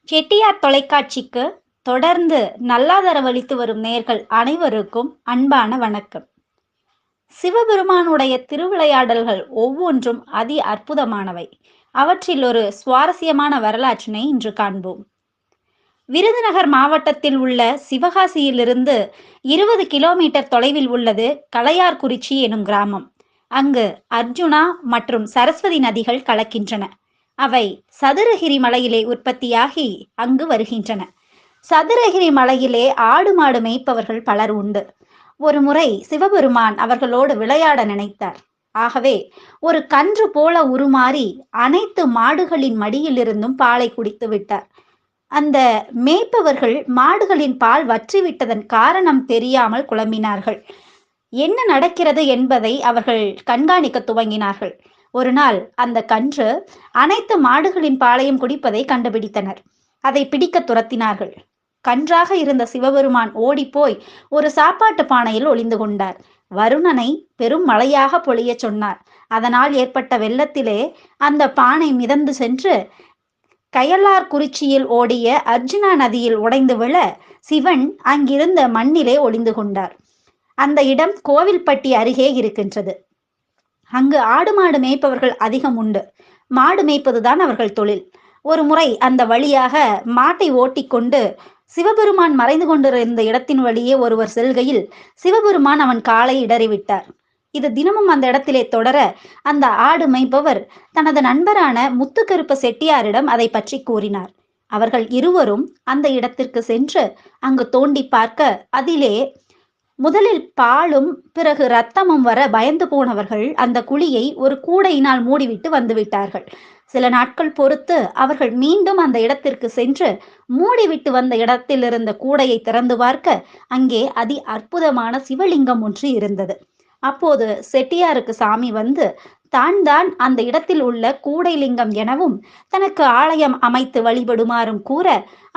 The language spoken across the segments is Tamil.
செட்டியார் தொலைக்காட்சிக்கு தொடர்ந்து நல்லாதரவளித்து வரும் நேர்கள் அனைவருக்கும் அன்பான வணக்கம். சிவபெருமானுடைய திருவிளையாடல்கள் ஒவ்வொன்றும் அதி அற்புதமானவை. அவற்றில் ஒரு சுவாரஸ்யமான வரலாற்றினை இன்று காண்போம். விருதுநகர் மாவட்டத்தில் உள்ள சிவகாசியிலிருந்து 20 கிலோமீட்டர் தொலைவில் உள்ளது களையார்குறிச்சி எனும் கிராமம். அங்கு அர்ஜுனா மற்றும் சரஸ்வதி நதிகள் கலக்கின்றன. அவை சதுரகிரி மலையிலே உற்பத்தியாகி அங்கு வருகின்றன. சதுரகிரி மலையிலே ஆடு மாடு மேய்ப்பவர்கள் பலர் உண்டு. ஒரு முறை சிவபெருமான் அவர்களோடு விளையாட நினைத்தார். ஆகவே ஒரு கன்று போல உருமாறி அனைத்து மாடுகளின் மடியிலிருந்தும் பாலை குடித்து விட்டார். அந்த மேய்ப்பவர்கள் மாடுகளின் பால் வற்றிவிட்டதன் காரணம் தெரியாமல் குழம்பினார்கள். என்ன நடக்கிறது என்பதை அவர்கள் கண்காணிக்க துவங்கினார்கள். ஒரு நாள் அந்த கன்று அனைத்து மாடுகளின் பாலையும் குடிப்பதை கண்டுபிடித்தனர். அதை பிடிக்க துரத்தினார்கள். கன்றாக இருந்த சிவபெருமான் ஓடிப்போய் ஒரு சாப்பாட்டு பானையில் ஒளிந்து கொண்டார். வருணனை பெரும் மழையாக பொழிய சொன்னார். அதனால் ஏற்பட்ட வெள்ளத்திலே அந்த பானை மிதந்து சென்று கயலார்குறிச்சியில் ஓடிய அர்ஜுனா நதியில் உடைந்து விழ சிவன் அங்கிருந்த மண்ணிலே ஒளிந்து கொண்டார். அந்த இடம் கோவில்பட்டி அருகே இருக்கின்றது. அங்கு ஆடு மாடு மேய்ப்பவர்கள் அதிகம் உண்டு. மாடு மேய்ப்பதுதான் அவர்கள் தொழில். ஒரு முறை அந்த வழியாக மாட்டை ஓட்டிக்கொண்டு சிவபெருமான் மறைந்து கொண்டிருந்த இடத்தின் வழியே ஒருவர் செல்கையில் சிவபெருமான் அவன் காலை இடறிவிட்டார். இது தினமும் அந்த இடத்திலே தொடர அந்த ஆடு மேய்ப்பவர் தனது நண்பரான முத்துக்கருப்ப செட்டியாரிடம் அதை பற்றி கூறினார். அவர்கள் இருவரும் அந்த இடத்திற்கு சென்று அங்கு தோண்டி பார்க்க அதிலே முதலில் பாலும் பிறகு இரத்தமும் வர பயந்து போனவர்கள் அந்த குழியை ஒரு கூடையினால் மூடிவிட்டு வந்துவிட்டார்கள். சில நாட்கள் பொறுத்து அவர்கள் மீண்டும் அந்த இடத்திற்கு சென்று மூடிவிட்டு வந்த இடத்தில் இருந்த கூடையை திறந்து பார்க்க அங்கே அதி அற்புதமான சிவலிங்கம் ஒன்று இருந்தது. அப்போது செட்டியாருக்கு சாமி வந்து தான் அந்த இடத்தில் உள்ள கூடை லிங்கம் எனவும் தனக்கு ஆலயம் அமைத்து வழிபடுமாறும் கூற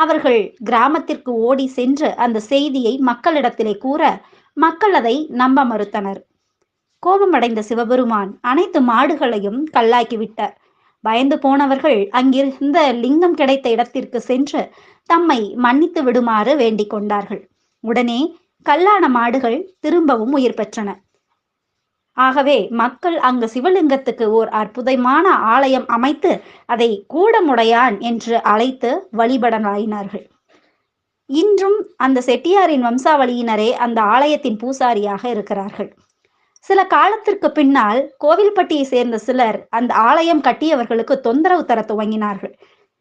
அவர்கள் கிராமத்திற்கு ஓடி சென்று அந்த செய்தியை மக்களிடத்திலே கூற மக்கள் அதை நம்ப மறுத்தனர். கோபமடைந்த சிவபெருமான் அனைத்து மாடுகளையும் கல்லாக்கி விட்டார். பயந்து போனவர்கள் அங்கிருந்த லிங்கம் கிடைத்த இடத்திற்கு சென்று தம்மை மன்னித்து விடுமாறு வேண்டிக் கொண்டார்கள். உடனே கல்லான மாடுகள் திரும்பவும் உயிர் பெற்றன. ஆகவே மக்கள் அங்கு சிவலிங்கத்துக்கு ஓர் அற்புதமான ஆலயம் அமைத்து அதை கூடமுடையான் என்று அழைத்து வழிபடலாயினார்கள். இன்றும் அந்த செட்டியாரின் வம்சாவளியினரே அந்த ஆலயத்தின் பூசாரியாக இருக்கிறார்கள். சில காலத்திற்கு பின்னால் கோவில்பட்டியை சேர்ந்த சிலர் அந்த ஆலயம் கட்டியவர்களுக்கு தொந்தரவு தர துவங்கினார்கள்.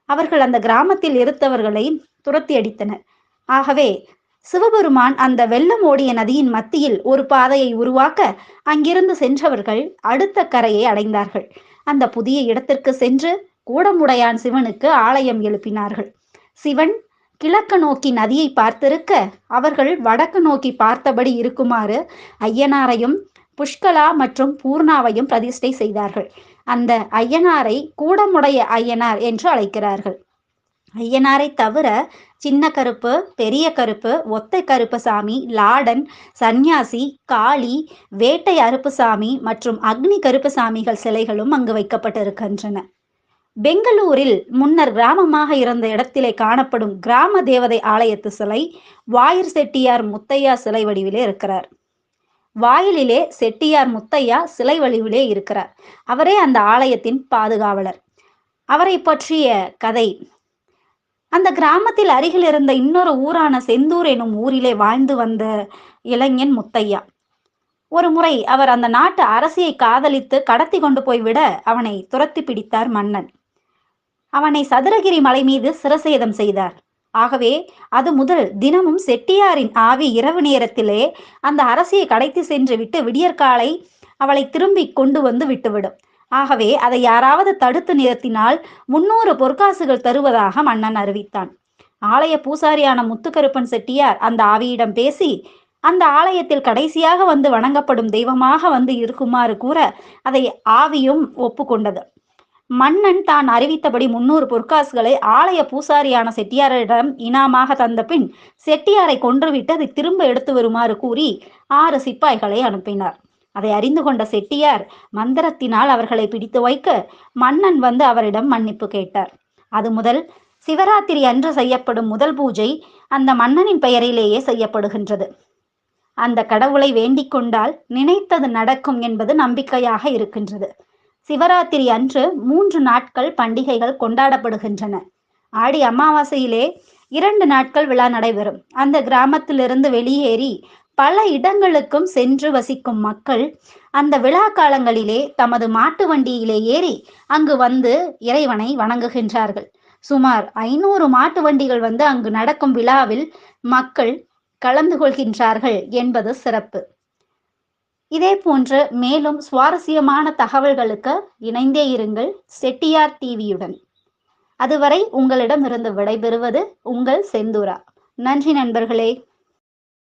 அவர்கள் அந்த கிராமத்தில் இருந்தவர்களை துரத்தி அடித்தனர். ஆகவே சிவபெருமான் அந்த வெள்ளம் ஓடிய நதியின் மத்தியில் ஒரு பாதையை உருவாக்க அங்கிருந்து சென்றவர்கள் அடுத்த கரையை அடைந்தார்கள். அந்த புதிய இடத்திற்கு சென்று கூடமுடையான் சிவனுக்கு ஆலயம் எழுப்பினார்கள். சிவன் கிழக்கு நோக்கி நதியை பார்த்திருக்க அவர்கள் வடக்கு நோக்கி பார்த்தபடி இருக்குமாறு ஐயனாரையும் புஷ்கலா மற்றும் பூர்ணாவையும் பிரதிஷ்டை செய்தார்கள். அந்த ஐயனாரை கூடமுடைய ஐயனார் என்று அழைக்கிறார்கள். ஐயனாரை தவிர சின்ன கருப்பு, பெரிய கருப்பு, ஒத்தை கருப்பசாமி, லாடன், சந்நியாசி, காளி, வேட்டை அருப்புசாமி மற்றும் அக்னி கருப்பசாமிகள் சிலைகளும் அங்கு வைக்கப்பட்டிருக்கின்றன. பெங்களூரில் முன்னர் கிராமமாக இருந்த இடத்திலே காணப்படும் கிராம தேவதை ஆலயத்து சிலை வாயிற் செட்டியார் முத்தையா சிலை வடிவிலே இருக்கிறார். வாயிலிலே செட்டியார் முத்தையா சிலை வடிவிலே இருக்கிறார். அவரே அந்த ஆலயத்தின் பாதுகாவலர். அவரை பற்றிய கதை: அந்த கிராமத்தில் அருகில் இருந்த இன்னொரு ஊரான செந்தூர் எனும் ஊரிலே வாழ்ந்து வந்த இளைஞன் முத்தையா. ஒரு முறை அவர் அந்த நாட்டு அரசியை காதலித்து கடத்தி கொண்டு போய்விட அவனை துரத்தி பிடித்தார் மன்னன். அவனை சதுரகிரி மலை மீது சிரசேதம் செய்தார். ஆகவே அது முதல் தினமும் செட்டியாரின் ஆவி இரவு நேரத்திலே அந்த அரசியை கடத்தி சென்று விட்டு விடியற்காலை அவளை திரும்பி கொண்டு வந்து விட்டுவிடும். ஆகவே அதை யாராவது தடுத்து நிறுத்தினால் 300 பொற்காசுகள் தருவதாக மன்னன் அறிவித்தான். ஆலய பூசாரியான முத்துக்கருப்பன் செட்டியார் அந்த ஆவியிடம் பேசி அந்த ஆலயத்தில் கடைசியாக வந்து வணங்கப்படும் தெய்வமாக வந்து இருக்குமாறு கூற அதை ஆவியும் ஒப்புக்கொண்டது. மன்னன் தான் அறிவித்தபடி 300 பொற்காசுகளை ஆலய பூசாரியான செட்டியாரிடம் இனாமாக தந்த பின் செட்டியாரை கொன்றுவிட்டு அதை திரும்ப எடுத்து வருமாறு கூறி 6 சிப்பாய்களை அனுப்பினார். அதை அறிந்து கொண்ட செட்டியார் மந்திரத்தினால் அவர்களை பிடித்து வைக்க மன்னன் வந்து அவரிடம் மன்னிப்பு கேட்டார். அது முதல் சிவராத்திரி அன்று செய்யப்படும் முதல் பூஜை அந்த மன்னனின் பெயரிலேயே செய்யப்படுகின்றது. அந்த கடவுளை வேண்டிக் கொண்டால் நினைத்தது நடக்கும் என்பது நம்பிக்கையாக இருக்கின்றது. சிவராத்திரி அன்று 3 நாட்கள் பண்டிகைகள் கொண்டாடப்படுகின்றன. ஆடி அமாவாசையிலே 2 நாட்கள் விழா நடைபெறும். அந்த கிராமத்திலிருந்து வெளியேறி பல இடங்களுக்கும் சென்று வசிக்கும் மக்கள் அந்த விழா காலங்களிலே தமது மாட்டு வண்டியிலே ஏறி அங்கு வந்து இறைவனை வணங்குகின்றார்கள். சுமார் 500 மாட்டு வண்டிகள் வந்து அங்கு நடக்கும் விழாவில் மக்கள் கலந்து கொள்கின்றார்கள் என்பது சிறப்பு. இதே போன்று மேலும் சுவாரஸ்யமான தகவல்களுக்கு இணைந்தே இருங்கள் செட்டியார் டிவியுடன். அதுவரை உங்களிடமிருந்து விடைபெறுவது உங்கள் செந்தூரா. நன்றி நண்பர்களே.